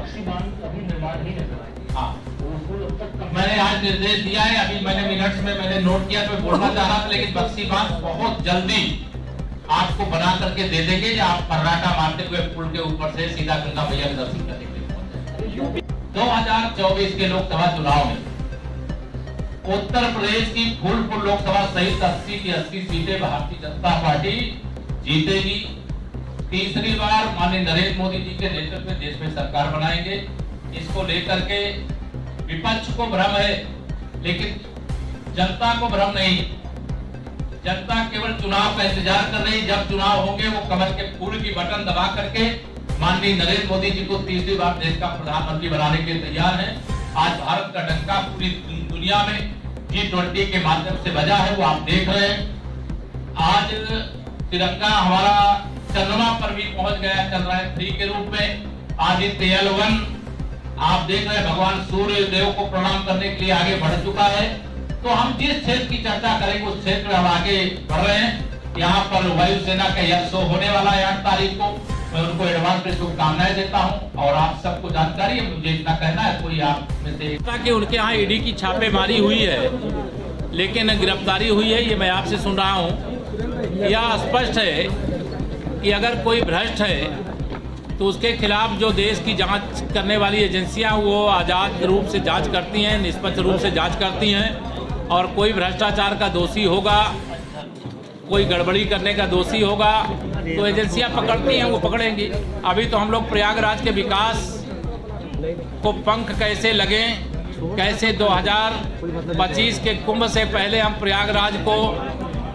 बक्सी बांध अभी निर्माण नहीं नजर आया। हाँ, मैंने आज निर्देश दिया है, अभी मैंने मिनट्स में मैंने नोट किया, तो बोलना चाह रहा था, लेकिन बक्सी बांध बहुत जल्दी आपको बना करके दे देंगे, या आप फर्राटा मारते हुए पुल के ऊपर से सीधा गंगा मैया के दर्शन करने के लिए पहुंच जाएंगे। 2024 के लोकसभा चुनाव में उत्तर प्रदेश की फूलपुर लोकसभा सहित 80 की 80 सीटें भारतीय जनता पार्टी जीतेगी। तीसरी बार माननीय नरेंद्र मोदी जी के नेतृत्व में देश में सरकार बनाएंगे। इसको लेकर के विपक्ष को भ्रम है, लेकिन जनता को भ्रम नहीं। जनता केवल चुनाव का इंतजार कर रही, जब चुनाव होंगे वो कमल के फूल की बटन दबा करके माननीय नरेंद्र मोदी जी को तीसरी बार देश का प्रधानमंत्री बनाने के लिए तैयार है। आज भारत का डंका पूरी दुनिया में G20 के माध्यम से बजा है, वो आप देख रहे हैं। आज तिरंगा हमारा चंद्रमा पर भी पहुंच गया, चंद्रयान 3 के रूप में। आदित्य L1 आप देख रहे हैं, भगवान सूर्य देव को प्रणाम करने के लिए आगे बढ़ चुका है। तो हम जिस क्षेत्र की चर्चा करेंगे उस क्षेत्र में हम आगे बढ़ रहे हैं। यहाँ पर वायुसेना का एयर शो होने वाला है 8 तारीख को। मैं उनको एडवांस में शुभकामनाएं देता हूँ, और आप सबको जानकारी है, मुझे इतना कहना है, कोई आप में से कि उनके यहाँ ईडी की छापेमारी हुई है, लेकिन गिरफ्तारी हुई है, ये मैं आपसे सुन रहा हूँ। यह स्पष्ट है कि अगर कोई भ्रष्ट है तो उसके खिलाफ जो देश की जांच करने वाली एजेंसियां वो आज़ाद रूप से जांच करती हैं, निष्पक्ष रूप से जांच करती हैं, और कोई भ्रष्टाचार का दोषी होगा, कोई गड़बड़ी करने का दोषी होगा, तो एजेंसियां पकड़ती हैं, वो पकड़ेंगी। अभी तो हम लोग प्रयागराज के विकास को पंख कैसे लगें, कैसे 2025 के कुंभ से पहले हम प्रयागराज को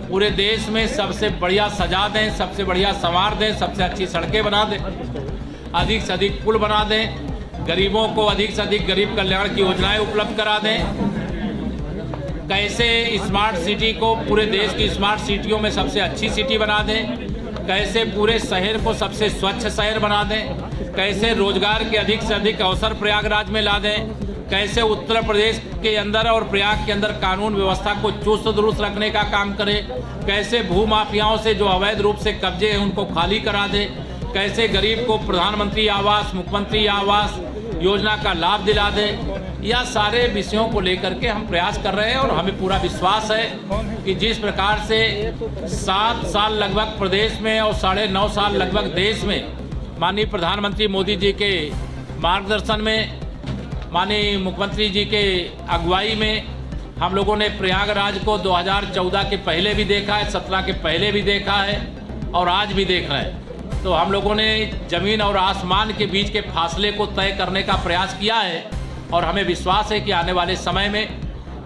पूरे देश में सबसे बढ़िया सजा दें, सबसे बढ़िया संवार दें, सबसे अच्छी सड़कें बना दें, अधिक से अधिक पुल बना दें, गरीबों को अधिक से अधिक गरीब कल्याण की योजनाएं उपलब्ध करा दें, कैसे स्मार्ट सिटी को पूरे देश की स्मार्ट सिटियों में सबसे अच्छी सिटी बना दें, कैसे पूरे शहर को सबसे स्वच्छ शहर बना दें, कैसे रोजगार के अधिक से अधिक अवसर प्रयागराज में ला दें, कैसे उत्तर प्रदेश के अंदर और प्रयाग के अंदर कानून व्यवस्था को चुस्त दुरुस्त रखने का काम करें, कैसे भूमाफियाओं से जो अवैध रूप से कब्जे हैं उनको खाली करा दें, कैसे गरीब को प्रधानमंत्री आवास, मुख्यमंत्री आवास योजना का लाभ दिला दें। यह सारे विषयों को लेकर के हम प्रयास कर रहे हैं, और हमें पूरा विश्वास है कि जिस प्रकार से 7 साल लगभग प्रदेश में और 9.5 साल लगभग देश में माननीय प्रधानमंत्री मोदी जी के मार्गदर्शन में, माननीय मुख्यमंत्री जी के अगुवाई में हम लोगों ने प्रयागराज को 2014 के पहले भी देखा है, 17 के पहले भी देखा है, और आज भी देख रहे हैं। तो हम लोगों ने ज़मीन और आसमान के बीच के फासले को तय करने का प्रयास किया है, और हमें विश्वास है कि आने वाले समय में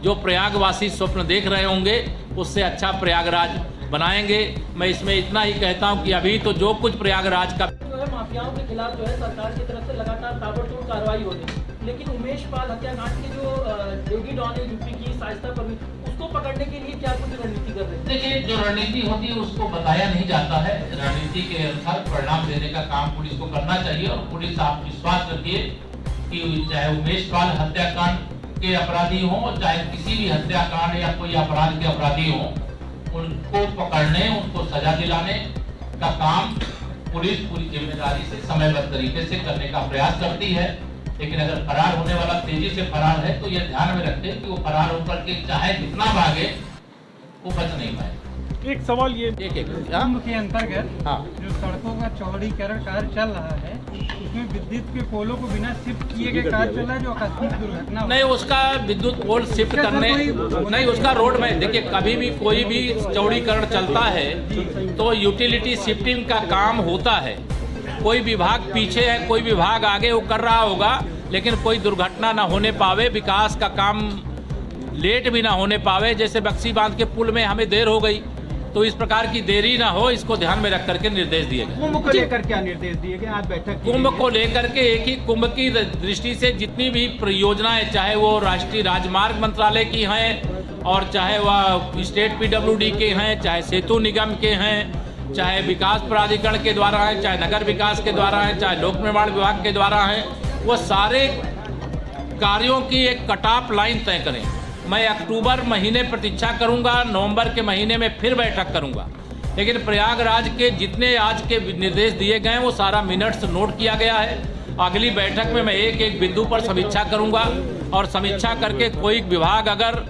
जो प्रयागवासी स्वप्न देख रहे होंगे उससे अच्छा प्रयागराज बनाएंगे। मैं इसमें इतना ही कहता हूं कि अभी तो जो कुछ प्रयागराज का जो है माफियाओं के खिलाफ जो है सरकार की तरफ से लगातार ताबड़तोड़ कार्रवाई हो रही है, लेकिन उमेश पाल हत्याकांड के जो देगी डॉन है यूपी की शाइस्ता परवीन, उसको पकड़ने के लिए क्या कुछ रणनीति कर रहे हैं? देखिए, जो रणनीति होती है उसको बताया नहीं जाता है। रणनीति के अनुसार परिणाम देने का काम पुलिस को करना चाहिए, और पुलिस, आप विश्वास रखिए कि चाहे उमेश पाल हत्याकांड के अपराधी हों, चाहे किसी भी हत्याकांड या कोई अपराध के अपराधी हों, उनको पकड़ने, उनको सजा दिलाने का काम पुलिस पूरी जिम्मेदारी से समयबद्ध तरीके से करने का प्रयास करती है। लेकिन अगर फरार होने वाला तेजी से फरार है तो यह ध्यान में रखें कि वो फरार होकर के चाहे जितना भागे वो बच नहीं पाए। एक सवाल ये कुंभ के अंतर्गत जो सड़कों का चौड़ीकरण कार्य चल रहा है, उसमें विद्युत के पोलों को बिना शिफ्ट किए गए कार्य चल रहा है, जो आकस्मिक दुर्घटना नहीं, उसका विद्युत पोल शिफ्ट करने नहीं, उसका रोड में देखिए, कभी भी कोई भी चौड़ीकरण चलता है तो यूटिलिटी शिफ्टिंग का काम होता है। कोई विभाग पीछे है, कोई विभाग आगे वो कर रहा होगा, लेकिन कोई दुर्घटना ना होने पावे, विकास का काम लेट भी ना होने पावे। जैसे बक्सी बांध के पुल में हमें देर हो गई, तो इस प्रकार की देरी ना हो, इसको ध्यान में रख करके निर्देश दिए गए। कुंभ को लेकर क्या निर्देश दिए गए आज बैठक? कुंभ को लेकर के एक ही कुंभ की दृष्टि से जितनी भी परियोजनाएं, चाहे वो राष्ट्रीय राजमार्ग मंत्रालय की हैं, और चाहे वह स्टेट PWD के हैं, चाहे सेतु निगम के हैं, चाहे विकास प्राधिकरण के द्वारा है, चाहे नगर विकास के द्वारा है, चाहे लोक निर्माण विभाग के द्वारा है, वो सारे कार्यों की एक कट ऑफ लाइन तय करें। मैं अक्टूबर महीने प्रतीक्षा करूंगा, नवंबर के महीने में फिर बैठक करूंगा, लेकिन प्रयागराज के जितने आज के निर्देश दिए गए हैं वो सारा मिनट्स नोट किया गया है। अगली बैठक में मैं एक एक बिंदु पर समीक्षा करूंगा और समीक्षा करके कोई विभाग अगर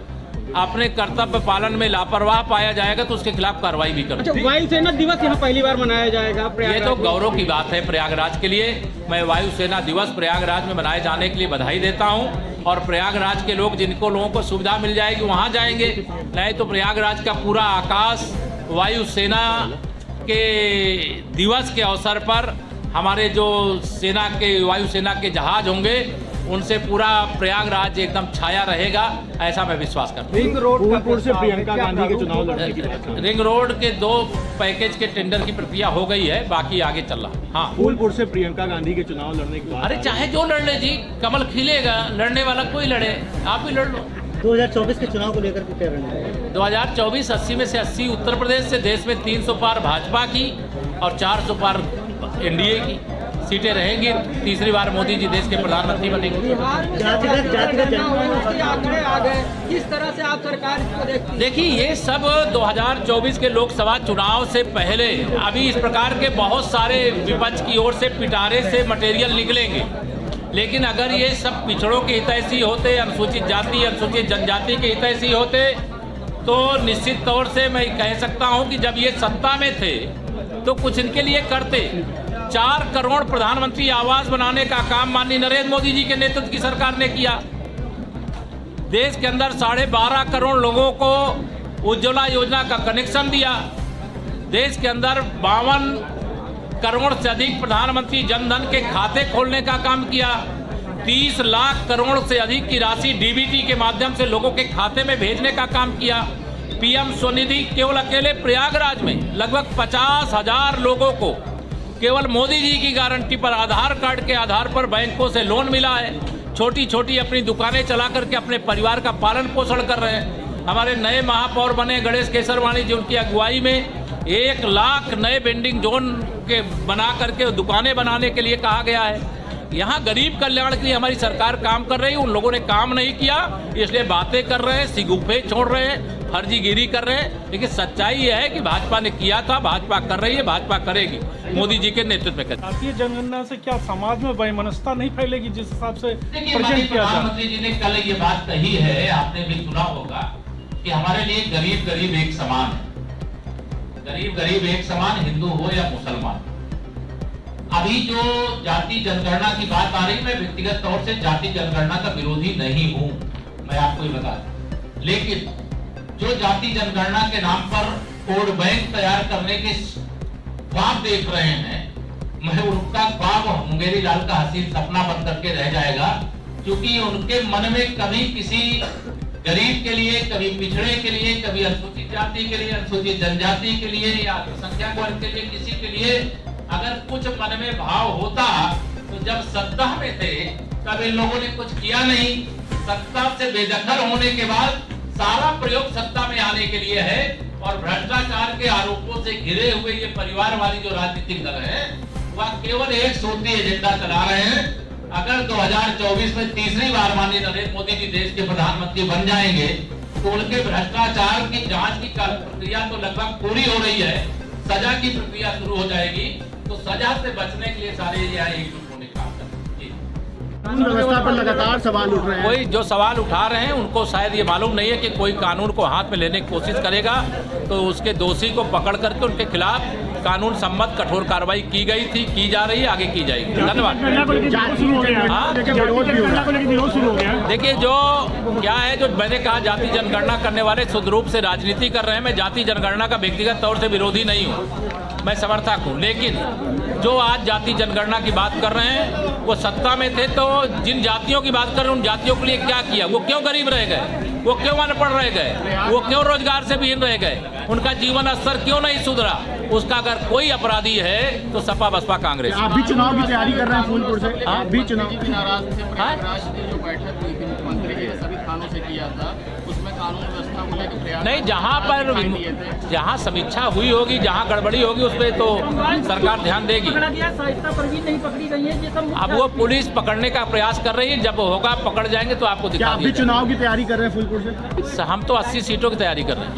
अपने कर्तव्य पालन में लापरवाह पाया जाएगा तो उसके खिलाफ कार्रवाई भी करूंगा। अच्छा, वायुसेना दिवस यहाँ पहली बार मनाया जाएगा ये प्रयागराज तो में। गौरव की बात है प्रयागराज के लिए। मैं वायुसेना दिवस प्रयागराज में मनाए जाने के लिए बधाई देता हूं और प्रयागराज के लोगों को सुविधा मिल जाएगी वहां जाएंगे, नहीं तो प्रयागराज का पूरा आकाश वायुसेना के दिवस के अवसर पर हमारे जो वायुसेना के जहाज होंगे उनसे पूरा प्रयागराज एकदम छाया रहेगा, ऐसा मैं विश्वास करता हूँ। रिंग रोड फूलपुर से प्रियंका गांधी के चुनाव लड़ने की बात है। रिंग रोड के 2 पैकेज के टेंडर की प्रक्रिया हो गई है, बाकी आगे चल रहा है। हाँ, फूलपुर से प्रियंका गांधी के चुनाव लड़ने की बात अरे है। चाहे जो लड़ ले जी, कमल खिलेगा, लड़ने वाला कोई लड़े, आप भी लड़ लो। 2024 के चुनाव को लेकर के क्या रणनीति? 2024 80 में से 80 उत्तर प्रदेश से, देश में 300 पार भाजपा की और 400 पार एनडीए की सीटें रहेंगी। तीसरी बार मोदी जी देश के प्रधानमंत्री बनेंगे। आंकड़े आ गए, किस तरह से आप सरकार इसको देखती हैं? देखिए, ये सब 2024 के लोकसभा चुनाव से पहले अभी इस प्रकार के बहुत सारे विपक्ष की ओर से पिटारे से मटेरियल निकलेंगे, लेकिन अगर ये सब पिछड़ों के हितैषी होते, अनुसूचित जाति अनुसूचित जनजाति के हितैषी होते, तो निश्चित तौर से मैं कह सकता हूं कि जब ये सत्ता में थे तो कुछ इनके लिए करते। 4 करोड़ प्रधानमंत्री आवास बनाने का काम माननीय नरेंद्र मोदी जी के नेतृत्व की सरकार ने किया। देश के अंदर 12.5 करोड़ लोगों को उज्ज्वला योजना का कनेक्शन दिया। देश के अंदर 52 करोड़ से अधिक प्रधानमंत्री जनधन के खाते खोलने का काम किया। 30 लाख करोड़ से अधिक की राशि डीबीटी के माध्यम से लोगों के खाते में भेजने का काम किया। पीएम स्वनिधि केवल अकेले प्रयागराज में लगभग 50,000 लोगों को केवल मोदी जी की गारंटी पर आधार कार्ड के आधार पर बैंकों से लोन मिला है। छोटी छोटी अपनी दुकानें चला करके अपने परिवार का पालन पोषण कर रहे हैं। हमारे नए महापौर बने गणेश केसरवानी जी, उनकी अगुवाई में 1 लाख नए वेंडिंग जोन के बना करके दुकानें बनाने के लिए कहा गया है। यहाँ गरीब कल्याण के लिए हमारी सरकार काम कर रही है। उन लोगों ने काम नहीं किया, इसलिए बातें कर रहे हैं, सिगुफे छोड़ रहे हैं, फर्जीगिरी कर रहे हैं। लेकिन सच्चाई यह है कि भाजपा ने किया था, भाजपा कर रही है, भाजपा करेगी, मोदी जी के नेतृत्व में करेगी। भारतीय जनगणना से क्या समाज में वैमनस्यता नहीं फैलेगी जिस हिसाब से देखिए, प्रेजेंट किया जाए? प्रधानमंत्री जी ने कल ये बात कही है, आपने भी सुना होगा कि हमारे लिए गरीब गरीब एक समान है। गरीब गरीब एक समान, हिंदू हो या मुसलमान। अभी जो जाति जनगणना की बात आ रही, मैं व्यक्तिगत तौर से जाति जनगणना का विरोधी नहीं हूं, मैं आपको ये बता दूं। लेकिन जो जाति जनगणना के नाम पर वोट बैंक तैयार करने के ख्वाब देख रहे हैं, मैं उनका ख्वाब मुंगेरी लाल का हसीन सपना बन करके रह जाएगा, क्योंकि उनके मन में कभी किसी गरीब के लिए, कभी पिछड़े के लिए, कभी अनुसूचित जाति के लिए, अनुसूचित जनजाति के लिए या अल्पसंख्यक वर्ग के लिए, किसी के लिए अगर कुछ मन में भाव होता तो जब सत्ता में थे तब इन लोगों ने कुछ किया नहीं। सत्ता से बेदखल होने के बाद सारा प्रयोग सत्ता में आने के लिए है और भ्रष्टाचार के आरोपों से घिरे हुए ये परिवारवादी जो राजनीतिक दल है वह केवल एक सूत्री एजेंडा चला रहे हैं। अगर 2024 में तीसरी बार माननीय नरेंद्र मोदी जी देश के प्रधानमंत्री बन जाएंगे तो उनके भ्रष्टाचार की जांच की प्रक्रिया तो लगभग पूरी हो रही है, सजा की प्रक्रिया शुरू हो जाएगी। तो सजा से बचने के लिए सारे यहाँ एकजुट होने का कानून व्यवस्था पर लगातार सवाल उठ रहे हैं। कोई जो सवाल उठा रहे हैं उनको शायद ये मालूम नहीं है कि कोई कानून को हाथ में लेने की कोशिश करेगा तो उसके दोषी को पकड़ करके उनके खिलाफ कानून सम्मत कठोर कार्रवाई की गई थी, की जा रही है, आगे की जाएगी। धन्यवाद। देखिए, जो क्या है, जो मैंने कहा जाति जनगणना करने वाले शुद्ध रूप से राजनीति कर रहे हैं। मैं जाति जनगणना का व्यक्तिगत तौर से विरोधी नहीं हूँ, मैं समर्थक हूँ। लेकिन जो आज जाति जनगणना की बात कर रहे हैं वो सत्ता में थे तो जिन जातियों की बात कर रहे हैं उन जातियों के लिए क्या किया? वो क्यों गरीब रह गए? वो क्यों अनपढ़ रह गए? वो क्यों रोजगार से विहीन रह गए? उनका जीवन स्तर क्यों नहीं सुधरा? उसका अगर कोई अपराधी है तो सपा बसपा कांग्रेस। आप भी चुनाव की तैयारी कर रहे हैं फूलपुर से? आप भी चुनाव जो बैठक हुई थी मुख्यमंत्री के सभी थानों से किया था, उसमें कानून व्यवस्था को लेकर प्रयास नहीं, जहाँ समीक्षा हुई होगी, जहाँ गड़बड़ी होगी उस पर तो सरकार ध्यान देगी। नहीं पकड़ी गई है, ये सब अब वो पुलिस पकड़ने का प्रयास कर रही है, जब होगा पकड़ जाएंगे तो आपको दिखा आप भी चुनाव की तैयारी कर रहे हैं फूलपुर से? हम तो 80 सीटों की तैयारी कर रहे हैं।